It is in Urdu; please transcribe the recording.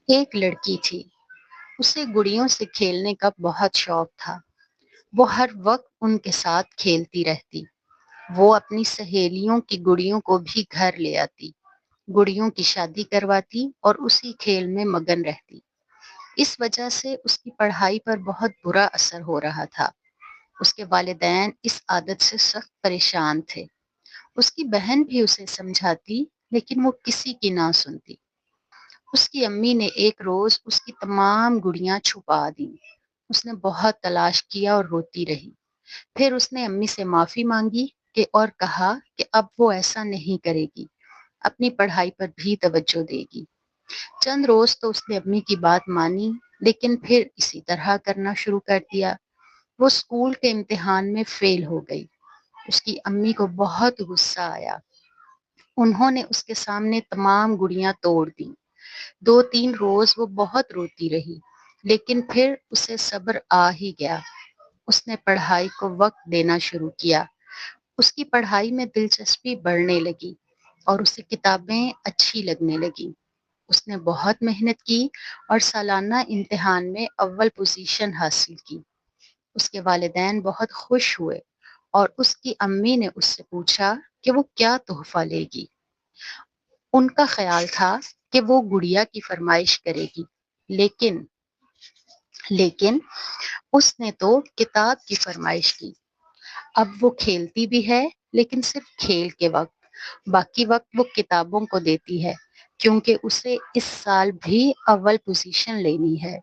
ایک لڑکی تھی، اسے گڑیوں سے کھیلنے کا بہت شوق تھا۔ وہ ہر وقت ان کے ساتھ کھیلتی رہتی۔ وہ اپنی سہیلیوں کی گڑیوں کو بھی گھر لے آتی، گڑیوں کی شادی کرواتی اور اسی کھیل میں مگن رہتی۔ اس وجہ سے اس کی پڑھائی پر بہت برا اثر ہو رہا تھا۔ اس کے والدین اس عادت سے سخت پریشان تھے۔ اس کی بہن بھی اسے سمجھاتی، لیکن وہ کسی کی نہ سنتی۔ اس کی امی نے ایک روز اس کی تمام گڑیاں چھپا دیں۔ اس نے بہت تلاش کیا اور روتی رہی۔ پھر اس نے امی سے معافی مانگی اور کہا کہ اب وہ ایسا نہیں کرے گی، اپنی پڑھائی پر بھی توجہ دے گی۔ چند روز تو اس نے امی کی بات مانی، لیکن پھر اسی طرح کرنا شروع کر دیا۔ وہ اسکول کے امتحان میں فیل ہو گئی۔ اس کی امی کو بہت غصہ آیا۔ انہوں نے اس کے سامنے تمام گڑیاں توڑ دیں۔ 2-3 روز وہ بہت روتی رہی، لیکن پھر اسے صبر آ ہی گیا۔ اس نے پڑھائی کو وقت دینا شروع کیا۔ اس کی پڑھائی میں دلچسپی بڑھنے لگی اور اسے کتابیں اچھی لگنے لگیں۔ اس نے بہت محنت کی اور سالانہ امتحان میں اول پوزیشن حاصل کی۔ اس کے والدین بہت خوش ہوئے اور اس کی امی نے اس سے پوچھا کہ وہ کیا تحفہ لے گی۔ ان کا خیال تھا کہ وہ گڑیا کی فرمائش کرے گی، لیکن لیکن اس نے تو کتاب کی فرمائش کی۔ اب وہ کھیلتی بھی ہے، لیکن صرف کھیل کے وقت، باقی وقت وہ کتابوں کو دیتی ہے، کیونکہ اسے اس سال بھی اول پوزیشن لینی ہے۔